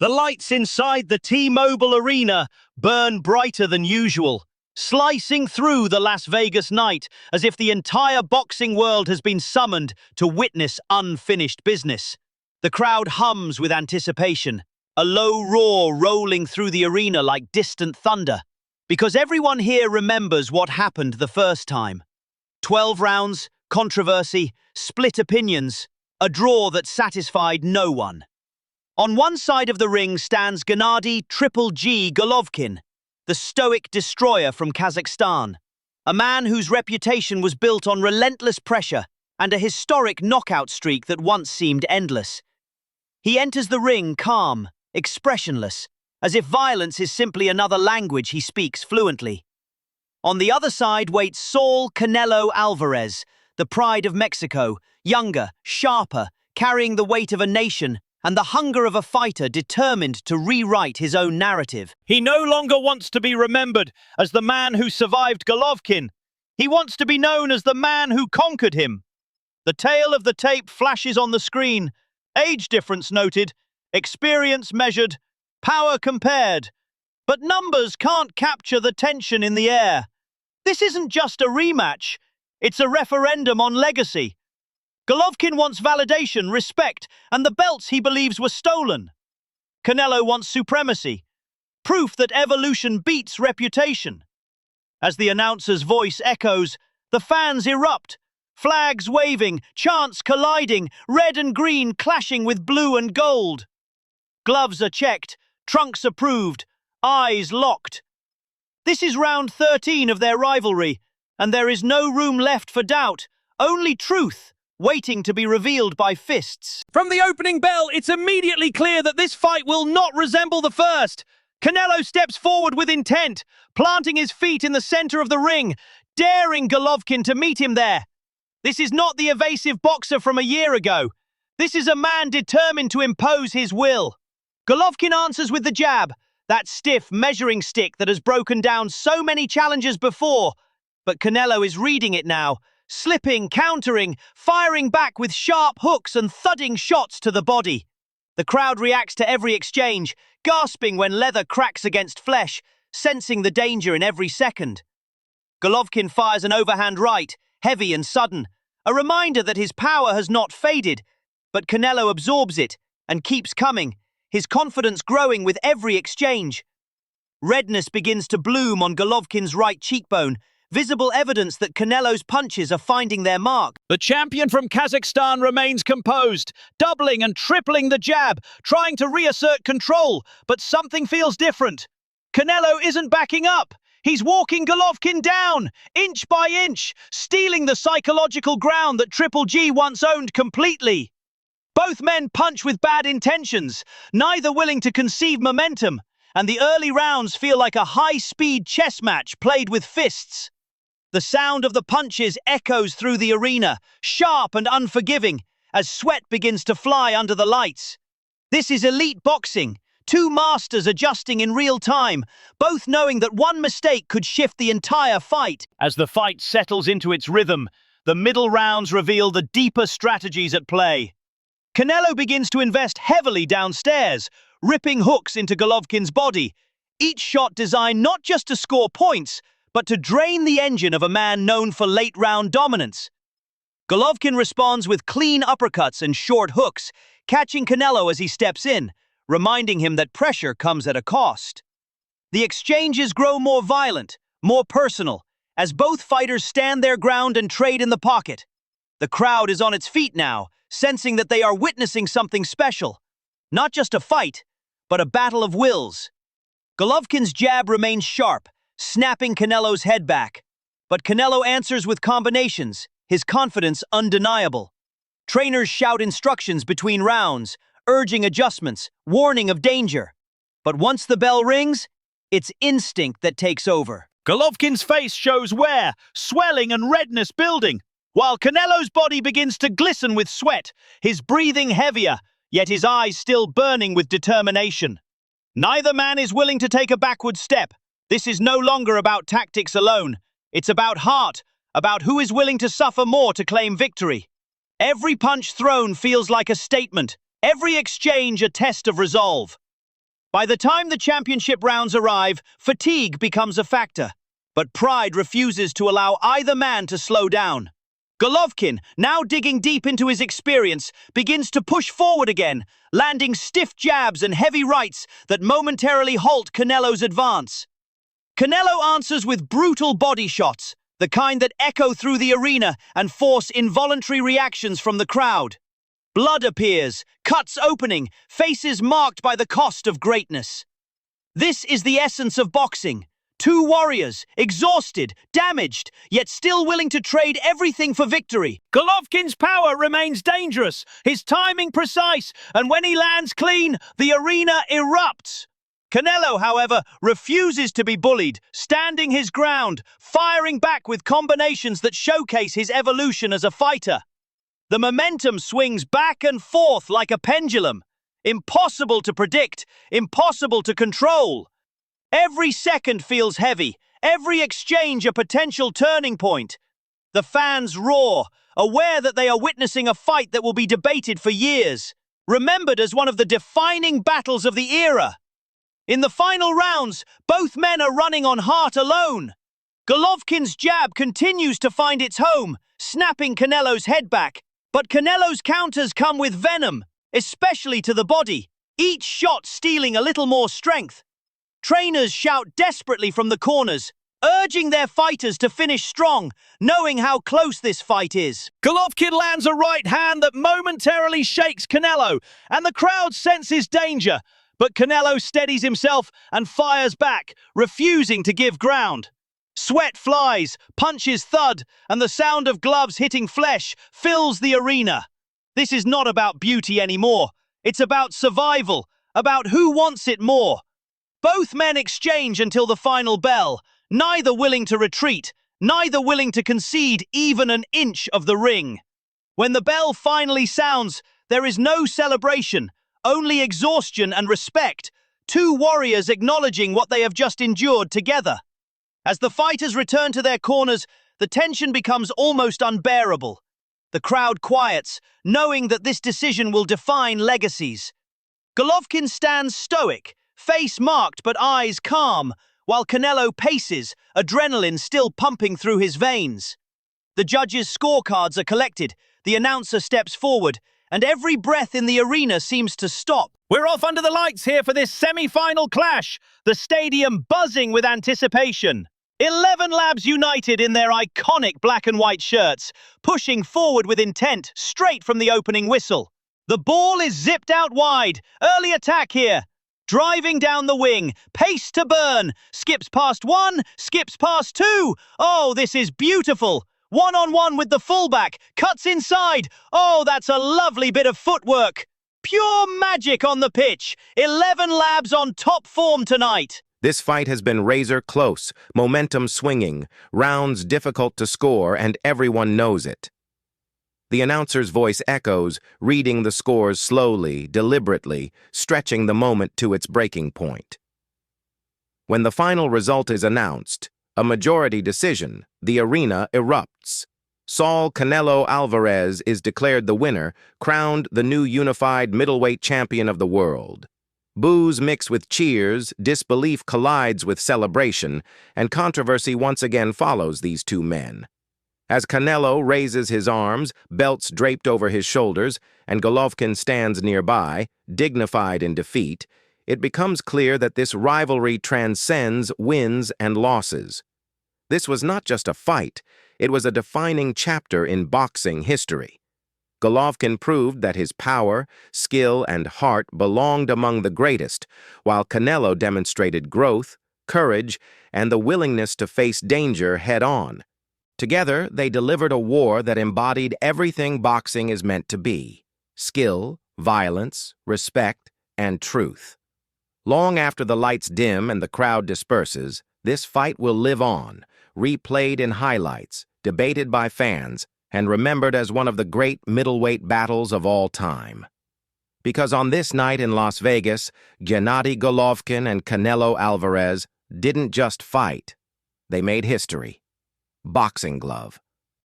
The lights inside the T-Mobile Arena burn brighter than usual, slicing through the Las Vegas night as if the entire boxing world has been summoned to witness unfinished business. The crowd hums with anticipation, a low roar rolling through the arena like distant thunder, because everyone here remembers what happened the first time. 12 rounds, controversy, split opinions, a draw that satisfied no one. On one side of the ring stands Gennady "GGG" Golovkin, the stoic destroyer from Kazakhstan, a man whose reputation was built on relentless pressure and a historic knockout streak that once seemed endless. He enters the ring calm, expressionless, as if violence is simply another language he speaks fluently. On the other side waits Saul "CaneloAlvarez, the pride of Mexico, younger, sharper, carrying the weight of a nation and the hunger of a fighter determined to rewrite his own narrative. He no longer wants to be remembered as the man who survived Golovkin. He wants to be known as the man who conquered him. The tail of the tape flashes on the screen. Age difference noted, experience measured, power compared. But numbers can't capture the tension in the air. This isn't just a rematch. It's a referendum on legacy. Golovkin wants validation, respect, and the belts he believes were stolen. Canelo wants supremacy, proof that evolution beats reputation. As the announcer's voice echoes, the fans erupt, flags waving, chants colliding, red and green clashing with blue and gold. Gloves are checked, trunks approved, eyes locked. This is round 13 of their rivalry, and there is no room left for doubt, only truth, waiting to be revealed by fists. From the opening bell, it's immediately clear that this fight will not resemble the first. Canelo steps forward with intent, planting his feet in the center of the ring, daring Golovkin to meet him there. This is not the evasive boxer from a year ago. This is a man determined to impose his will. Golovkin answers with the jab, that stiff measuring stick that has broken down so many challengers before. But Canelo is reading it now, slipping, countering, firing back with sharp hooks and thudding shots to the body. The crowd reacts to every exchange, gasping when leather cracks against flesh, sensing the danger in every second. Golovkin fires an overhand right, heavy and sudden, a reminder that his power has not faded, but Canelo absorbs it and keeps coming, his confidence growing with every exchange. Redness begins to bloom on Golovkin's right cheekbone, visible evidence that Canelo's punches are finding their mark. The champion from Kazakhstan remains composed, doubling and tripling the jab, trying to reassert control, but something feels different. Canelo isn't backing up. He's walking Golovkin down, inch by inch, stealing the psychological ground that GGG once owned completely. Both men punch with bad intentions, neither willing to conceive momentum, and the early rounds feel like a high-speed chess match played with fists. The sound of the punches echoes through the arena, sharp and unforgiving, as sweat begins to fly under the lights. This is elite boxing, two masters adjusting in real time, both knowing that one mistake could shift the entire fight. As the fight settles into its rhythm, the middle rounds reveal the deeper strategies at play. Canelo begins to invest heavily downstairs, ripping hooks into Golovkin's body, each shot designed not just to score points, but to drain the engine of a man known for late-round dominance. Golovkin responds with clean uppercuts and short hooks, catching Canelo as he steps in, reminding him that pressure comes at a cost. The exchanges grow more violent, more personal, as both fighters stand their ground and trade in the pocket. The crowd is on its feet now, sensing that they are witnessing something special. Not just a fight, but a battle of wills. Golovkin's jab remains sharp, snapping Canelo's head back. But Canelo answers with combinations, his confidence undeniable. Trainers shout instructions between rounds, urging adjustments, warning of danger. But once the bell rings, it's instinct that takes over. Golovkin's face shows wear, swelling and redness building, while Canelo's body begins to glisten with sweat, his breathing heavier, yet his eyes still burning with determination. Neither man is willing to take a backward step. This is no longer about tactics alone. It's about heart, about who is willing to suffer more to claim victory. Every punch thrown feels like a statement, every exchange a test of resolve. By the time the championship rounds arrive, fatigue becomes a factor. But pride refuses to allow either man to slow down. Golovkin, now digging deep into his experience, begins to push forward again, landing stiff jabs and heavy rights that momentarily halt Canelo's advance. Canelo answers with brutal body shots, the kind that echo through the arena and force involuntary reactions from the crowd. Blood appears, cuts opening, faces marked by the cost of greatness. This is the essence of boxing. Two warriors, exhausted, damaged, yet still willing to trade everything for victory. Golovkin's power remains dangerous, his timing precise, and when he lands clean, the arena erupts. Canelo, however, refuses to be bullied, standing his ground, firing back with combinations that showcase his evolution as a fighter. The momentum swings back and forth like a pendulum. Impossible to predict, impossible to control. Every second feels heavy, every exchange a potential turning point. The fans roar, aware that they are witnessing a fight that will be debated for years, remembered as one of the defining battles of the era. In the final rounds, both men are running on heart alone. Golovkin's jab continues to find its home, snapping Canelo's head back. But Canelo's counters come with venom, especially to the body, each shot stealing a little more strength. Trainers shout desperately from the corners, urging their fighters to finish strong, knowing how close this fight is. Golovkin lands a right hand that momentarily shakes Canelo, and the crowd senses danger. But Canelo steadies himself and fires back, refusing to give ground. Sweat flies, punches thud, and the sound of gloves hitting flesh fills the arena. This is not about beauty anymore. It's about survival, about who wants it more. Both men exchange until the final bell, neither willing to retreat, neither willing to concede even an inch of the ring. When the bell finally sounds, there is no celebration, only exhaustion and respect, two warriors acknowledging what they have just endured together. As the fighters return to their corners, the tension becomes almost unbearable. The crowd quiets, knowing that this decision will define legacies. Golovkin stands stoic, face marked but eyes calm, while Canelo paces, adrenaline still pumping through his veins. The judges' scorecards are collected, the announcer steps forward, and every breath in the arena seems to stop. We're off under the lights here for this semi-final clash, the stadium buzzing with anticipation. 11 Labs united in their iconic black and white shirts, pushing forward with intent straight from the opening whistle. The ball is zipped out wide, early attack here. Driving down the wing, pace to burn, skips past one, skips past two. Oh, this is beautiful. One-on-one with the fullback, cuts inside. Oh, that's a lovely bit of footwork. Pure magic on the pitch. 11 Labs on top form tonight. This fight has been razor close, momentum swinging, rounds difficult to score, and everyone knows it. The announcer's voice echoes, reading the scores slowly, deliberately, stretching the moment to its breaking point. When the final result is announced, a majority decision, the arena erupts. Saul Canelo Alvarez is declared the winner, crowned the new unified middleweight champion of the world. Boos mix with cheers, disbelief collides with celebration, and controversy once again follows these two men. As Canelo raises his arms, belts draped over his shoulders, and Golovkin stands nearby, dignified in defeat, it becomes clear that this rivalry transcends wins and losses. This was not just a fight, it was a defining chapter in boxing history. Golovkin proved that his power, skill, and heart belonged among the greatest, while Canelo demonstrated growth, courage, and the willingness to face danger head-on. Together, they delivered a war that embodied everything boxing is meant to be: skill, violence, respect, and truth. Long after the lights dim and the crowd disperses, this fight will live on, replayed in highlights, debated by fans, and remembered as one of the great middleweight battles of all time. Because on this night in Las Vegas, Gennady Golovkin and Canelo Alvarez didn't just fight, they made history. Boxing glove.